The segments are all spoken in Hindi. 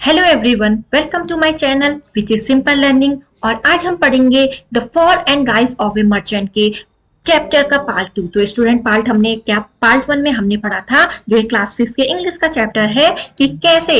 Hello everyone, welcome to my channel which is simple learning. और आज हम पढ़ेंगे the fall and rise of a merchant के चैप्टर का पार्ट 2। तो स्टूडेंट पार्ट 1 में हमने पढ़ा था जो एक क्लास 5 के इंग्लिश का चैप्टर है कि कैसे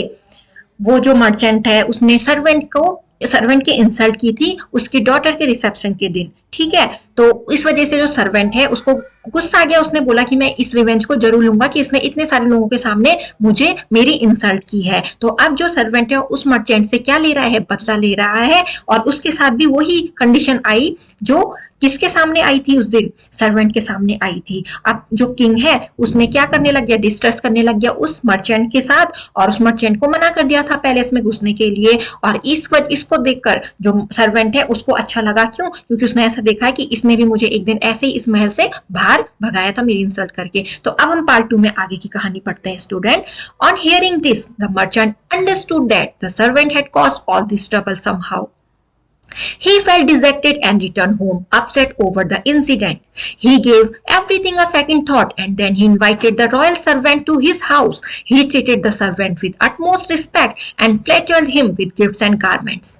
वो जो मर्चेंट है उसने सर्वेंट की इंसल्ट की थी उसकी डॉटर के रिसेप्शन के दिन। ठीक है, तो इस वजह से जो सर्वेंट है उसको गुस्सा आ गया। उसने बोला कि मैं इस रिवेंज को जरूर लूंगा कि इसने इतने सारे लोगों के सामने मुझे मेरी इंसल्ट की है। तो अब जो सर्वेंट है उस मर्चेंट से क्या ले रहा है, बदला ले रहा है। और उसके साथ भी वही कंडीशन आई जो किसके सामने आई थी उस दिन, सर्वेंट के सामने आई थी। अब जो किंग है उसने क्या करने लग गया, डिस्ट्रेस करने लग गया उस मर्चेंट के साथ और उस मर्चेंट को मना कर दिया था पैलेस में घुसने के लिए। और इसको देखकर जो सर्वेंट है उसको अच्छा लगा। क्यों? क्योंकि उसने ऐसा देखा है कि इसने भी मुझे एक दिन ऐसे ही इस महल से बाहर भगाया था मेरी इंसल्ट करके। तो अब हम पार्ट 2 में आगे की कहानी पढ़ते हैं student. On hearing this the merchant understood that the servant had caused all this trouble somehow. He felt dejected and returned home, upset over the incident. He gave everything a second thought and then he invited the royal servant to his house. He treated the servant with utmost respect and flattered him with gifts and garments.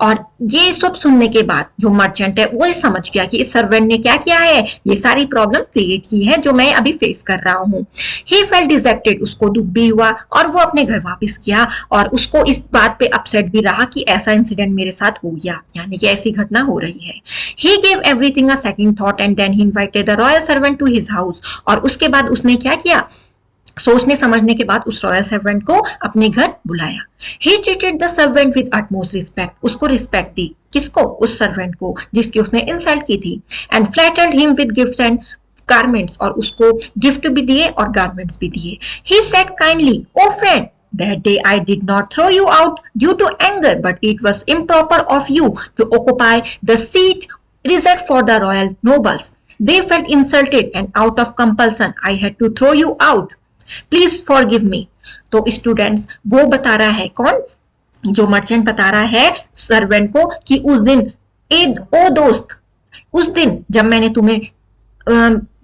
और ये सब सुनने के बाद जो मर्चेंट है वो समझ गया कि इस सर्वेंट ने क्या किया है, ये सारी प्रॉब्लम क्रिएट की है जो मैं अभी फेस कर रहा हूँ। He felt dejected, उसको दुख भी हुआ और वो अपने घर वापस किया और उसको इस बात पे अपसेट भी रहा कि ऐसा इंसिडेंट मेरे साथ हो गया, यानी कि ऐसी घटना हो रही है। He gave everything a second thought and then he invited the royal servant to his house. और उसके बाद उसने क्या किया, सोचने समझने के बाद उस रॉयल सर्वेंट को अपने घर बुलाया। He treated the servant with utmost respect. उसको रिस्पेक्ट दी। किसको? उस सर्वेंट को जिसकी उसने इंसल्ट की थी। And flattered him with gifts and garments. और उसको गिफ्ट भी दिए और गारमेंट्स भी दिए। He said kindly, "Oh friend, that day I did not throw you out due to anger, but it was improper of you to occupy the seat reserved for the royal nobles. They felt insulted and out of compulsion I had to throw you out. Please forgive me." तो स्टूडेंट्स वो बता रहा है, कौन? जो मर्चेंट बता रहा है सर्वेंट को कि उस दिन ओ दोस्त, उस दिन जब मैंने तुम्हें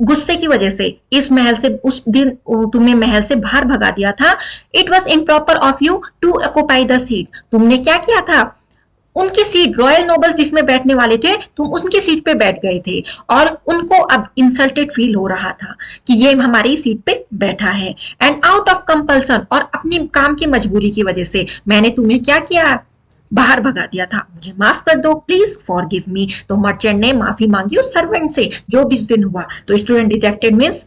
गुस्से की वजह से इस महल से उस दिन तुम्हें महल से बाहर भगा दिया था। It was improper of you to occupy the seat. तुमने क्या किया था, उनकी सीट, रॉयल नोबल्स जिसमें बैठने वाले थे, तुम उनकी सीट पे बैठ गए थे और उनको अब इंसल्टेड फील हो रहा था कि ये हमारी सीट पे बैठा है। एंड आउट ऑफ कंपल्सन, और अपनी काम की मजबूरी की वजह से मैंने तुम्हें क्या किया, बाहर भगा दिया था। मुझे माफ कर दो, प्लीज फॉरगिव मी। तो मर्चेंट ने माफी मांगी उस सर्वेंट से जो भी दिन हुआ। तो स्टूडेंट डिजेक्टेड मीन्स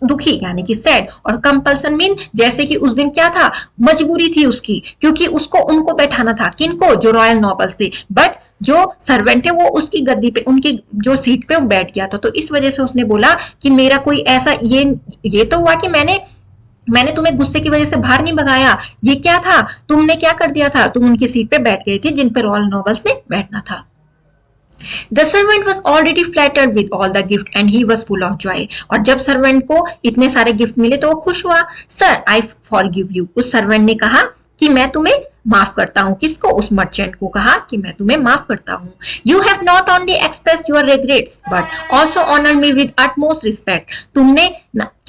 दुखी यानी कि सैड, और कंपल्सन मीन जैसे कि उस दिन क्या था, मजबूरी थी उसकी, क्योंकि उसको उनको बैठाना था। किनको? जो रॉयल नोबल्स थे। बट जो सर्वेंट है वो उसकी गद्दी पे, उनकी जो सीट पे वो बैठ गया था। तो इस वजह से उसने बोला कि मेरा कोई ऐसा ये तो हुआ कि मैंने तुम्हें गुस्से की वजह से बाहर नहीं भगाया। ये क्या था, तुमने क्या कर दिया था, तुम उनकी सीट पे बैठ गए थे जिन पे रॉयल नोबल्स ने बैठना था। The servant was already flattered with all the gift and he was full of joy. और जब सर्वेंट को इतने सारे गिफ्ट मिले तो वो खुश हुआ। Sir, I forgive you. उस सर्वेंट ने कहा कि मैं तुम्हें माफ करता हूँ। किसको? उस मर्चेंट को कहा कि मैं तुम्हें माफ करता हूँ। You have not only expressed your regrets but also honored me with utmost respect. तुमने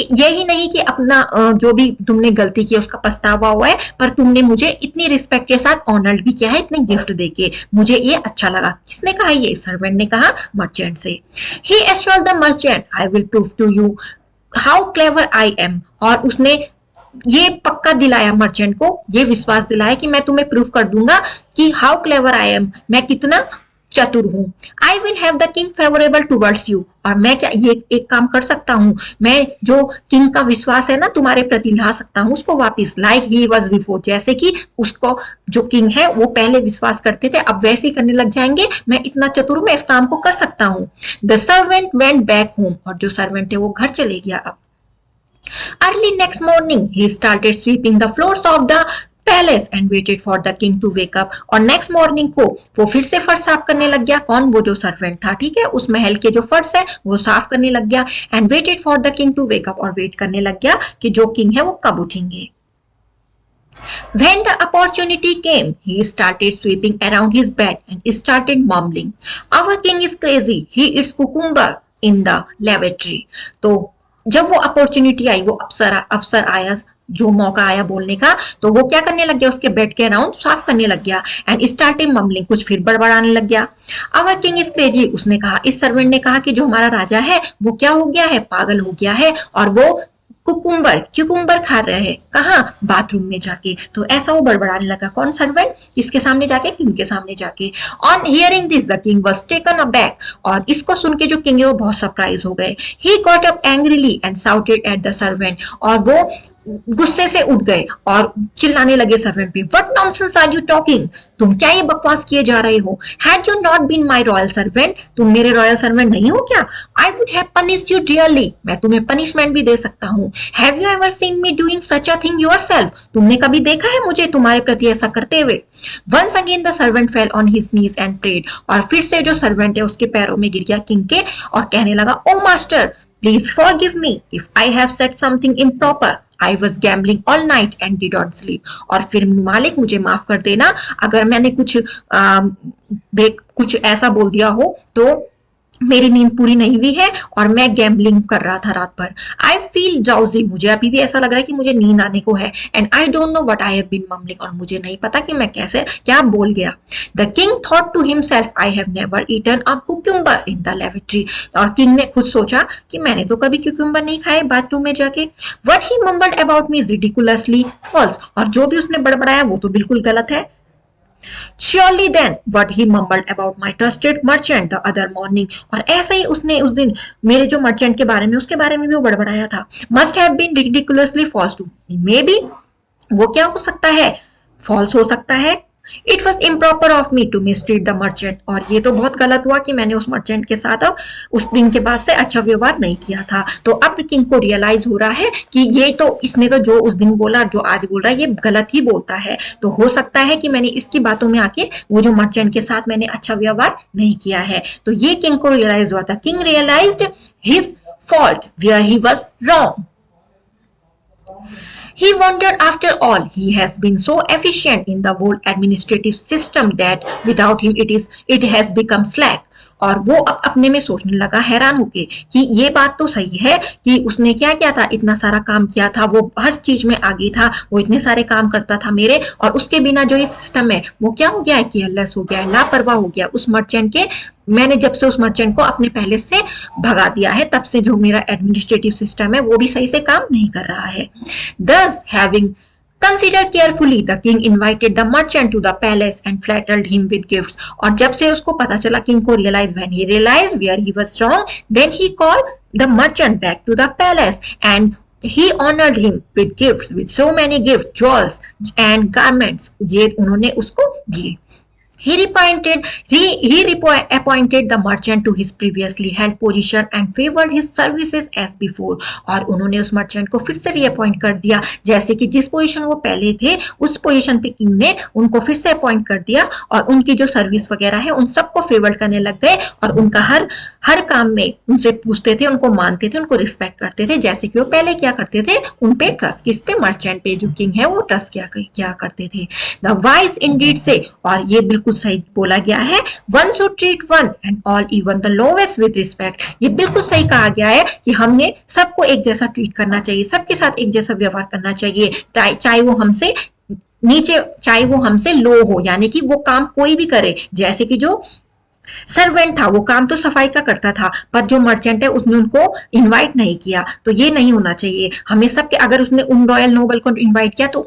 यही नहीं कि अपना जो भी तुमने गलती की उसका पछतावा हुआ है, पर तुमने मुझे इतनी रिस्पेक्ट के साथ ऑनर्ड भी किया है, इतने गिफ्ट देके। मुझे ये अच्छा लगा। किसने कहा? ये सर्वेंट ने कहा मर्चेंट से। He assured the merchant, I will prove to you how clever I am. और उसने ये पक्का दिलाया मर्चेंट को, ये विश्वास दिलाया कि मैं तुम्हें प्रूफ कर दूंगा कि हाउ क्लेवर आई एम, मैं कितना चतुर हूं। I will have the king favourable towards you, और मैं क्या ये एक काम कर सकता हूं, मैं जो किंग का विश्वास है ना तुम्हारे प्रति ला सकता हूं उसको वापस, लाइक ही वाज बिफोर, जैसे कि उसको जो किंग है वो पहले विश्वास करते थे अब वैसे ही करने लग जाएंगे। मैं इतना चतुर, मैं इस काम को कर सकता हूं। The servant went back home, और जो सर्वेंट है वो घर चले गया। अब early next morning he started sweeping the floors of the palace and waited for the king to wake up. और next morning को वो फिर से फर्श साफ करने लग गया। कौन? वो जो सर्वेंट था, ठीक है, उस महल के जो फर्श है वो साफ करने लग गया। and waited for the king to wake up, और वेट करने लग गया कि जो किंग है वो कब उठेंगे। When the opportunity came, he started sweeping around his bed and started mumbling, "Our king is crazy. He eats cucumber in the lavatory." तो जब वो अपॉर्चुनिटी आई, वो अवसर आया जो मौका आया बोलने का तो वो क्या करने लग गया, उसके बेड के अराउंड साफ करने लग गया एंड स्टार्टेड मम्बलिंग, कुछ फिर बड़बड़ाने लग गया। आवर किंग इज क्रेजी, उसने कहा, इस सर्वेंट ने कहा कि जो हमारा राजा है वो क्या हो गया है, पागल हो गया है और वो क्यूकुम्बर खा रहे हैं, कहाँ, बाथरूम में जाके। तो ऐसा वो बड़बड़ाने लगा, कौन, सर्वेंट, किसके सामने जाके, किंग के सामने जाके। On hearing this the king was taken aback, और इसको सुन के जो किंग है वो बहुत सरप्राइज हो गए। He got up angrily and shouted at the servant, और वो गुस्से से उठ गए और चिल्लाने लगे सर्वेंट पे, what nonsense are you talking, तुम क्या ये बकवास किए जा रहे हो, had you not been my royal servant, तुम मेरे रॉयल सर्वेंट नहीं हो क्या, I would have punished you dearly, मैं तुम्हें पनिशमेंट भी दे सकता हूँ, have you ever seen me doing such a thing yourself, तुमने कभी देखा है मुझे तुम्हारे प्रति ऐसा करते हुए। Once again the servant fell on his knees and prayed, और फिर से जो सर्वेंट है उसके पैरों में गिर गया किंग के और कहने लगा, O master please forgive me if I have said something improper, I was gambling all night and did not sleep, और फिर मालिक मुझे माफ कर देना अगर मैंने कुछ ऐसा बोल दिया हो तो मेरी नींद पूरी नहीं हुई है और मैं गैम्बलिंग कर रहा था रात भर। आई फील ड्राउजी, मुझे अभी भी ऐसा लग रहा है कि मुझे नींद आने को है, and I don't know what I have been mumbling, और मुझे नहीं पता कि मैं कैसे क्या बोल गया। The king thought to himself, I have never eaten a cucumber in the lavatory, और किंग ने खुद सोचा कि मैंने तो कभी क्यूकम्बर नहीं खाए बाथरूम में जाके। What he mumbled about me is ridiculously false, और जो भी उसने बड़बड़ाया वो तो बिल्कुल गलत है। Surely then, what he mumbled about my trusted merchant the other morning, और ऐसा ही उसने उस दिन मेरे जो मर्चेंट के बारे में, उसके बारे में भी वो बड़बड़ाया था। Must have been ridiculously false to me, maybe, वो क्या हो सकता है, फॉल्स हो सकता है। It was improper of me to mistreat the merchant, और ये तो बहुत गलत हुआ कि मैंने उस मर्चेंट के साथ अब उस दिन के बाद से अच्छा व्यवहार नहीं किया था। तो अब किंग को रियलाइज हो रहा है कि ये तो इसने तो जो उस दिन बोला जो आज बोल रहा है ये गलत ही बोलता है, तो हो सकता है कि मैंने इसकी बातों में आके वो जो मर्चेंट के साथ मैंने अच्छा व्यवहार नहीं किया है। तो ये किंग को रियलाइज हुआ था। King realised his fault where he was wrong. He wondered, after all, he has been so efficient in the whole administrative system that without him it has become slack. और वो अब अपने में सोचने लगा हैरान होके कि ये बात तो सही है कि उसने क्या किया था, इतना सारा काम किया था, वो हर चीज में आगे था, वो इतने सारे काम करता था मेरे, और उसके बिना जो ये सिस्टम है वो क्या हो गया है, केयरलेस हो गया है, लापरवाह हो गया उस मर्चेंट के। मैंने जब से उस मर्चेंट को अपने पहले से भगा दिया है तब से जो मेरा एडमिनिस्ट्रेटिव सिस्टम है वो भी सही से काम नहीं कर रहा है। Thus, having considered carefully, the king invited the merchant to the palace and flattered him with gifts. और जब से उसको पता चला, किंग को when he realized where he was wrong, then he called the merchant back to the palace and he honored him with gifts, with so many gifts, jewels and garments. ये उन्होंने उसको दिए। He appointed the merchant to his previously held position and favored his services as before. और उन्होंने उस मर्चेंट को फिर से रीअपॉइंट कर दिया, जैसे कि जिस पोजीशन वो पहले थे उस पोजीशन पे किंग ने उनको फिर से अपॉइंट कर दिया, और उनकी जो सर्विस वगैरह है उन सबको फेवर करने लग गए, और उनका हर काम में उनसे पूछते थे, उनको मानते थे, उनको रिस्पेक्ट करते थे, जैसे कि वो पहले क्या करते थे, उन पे ट्रस्ट, किस पे, मर्चेंट पे, जो किंग है वो ट्रस्ट क्या करते थे। द वाइज इंडीड से, और ये बिल्कुल सही बोला गया है, one should treat one and all even the lowest with respect, ये बिल्कुल सही कहा गया है कि हमने सबको एक जैसा ट्रीट करना चाहिए, सबके साथ एक जैसा व्यवहार करना चाहिए, चाहे वो हमसे नीचे, चाहे वो हमसे लो हो, यानी कि वो काम कोई भी करे, जैसे कि जो सर्वेंट था वो काम तो सफाई का करता था, पर जो मर्चेंट है उसने उनको इनवाइट नहीं किया, तो ये नहीं होना चाहिए। हमें सबके, अगर उसने उन रॉयल नोबल को इनवाइट किया तो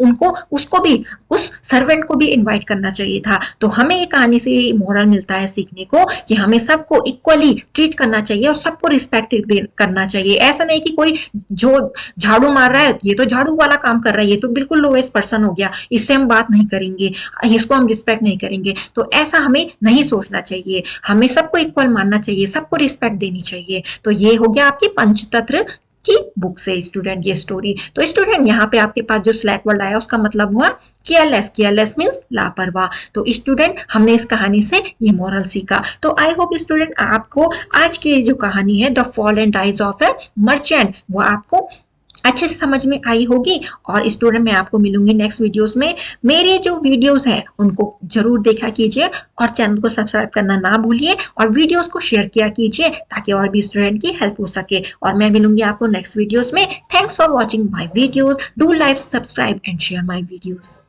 उसको भी, उस सर्वेंट को भी इनवाइट करना चाहिए था। तो हमें ये कहानी से ये मॉरल मिलता है सीखने को कि हमें सबको इक्वली ट्रीट करना चाहिए और सबको रिस्पेक्ट करना चाहिए। ऐसा नहीं कि कोई जो झाड़ू मार रहा है, ये तो झाड़ू वाला काम कर रहा है, ये तो बिल्कुल लोवेस्ट पर्सन हो गया, इससे हम बात नहीं करेंगे, इसको हम रिस्पेक्ट नहीं करेंगे, तो ऐसा हमें नहीं सोचना चाहिए। हमें सबको इक्वल मानना चाहिए, सबको रिस्पेक्ट देनी चाहिए। तो ये हो गया आपकी पंचतंत्र की बुक से स्टूडेंट ये स्टोरी। तो स्टूडेंट यहाँ पे आपके पास जो स्लैक वर्ड आया उसका मतलब हुआ केयरलेस। केयरलेस मीन्स लापरवाह। तो स्टूडेंट हमने इस कहानी से ये मॉरल सीखा। तो आई होप स्टूडेंट आपको आज की जो कहानी है the fall and rise of a merchant वो आपको अच्छे से समझ में आई होगी। और स्टूडेंट मैं आपको मिलूंगी नेक्स्ट वीडियोस में। मेरे जो वीडियोस हैं उनको जरूर देखा कीजिए और चैनल को सब्सक्राइब करना ना भूलिए और वीडियोस को शेयर किया कीजिए ताकि और भी स्टूडेंट की हेल्प हो सके। और मैं मिलूंगी आपको नेक्स्ट वीडियोस में। Thanks for watching my videos. Do like, subscribe and share my videos.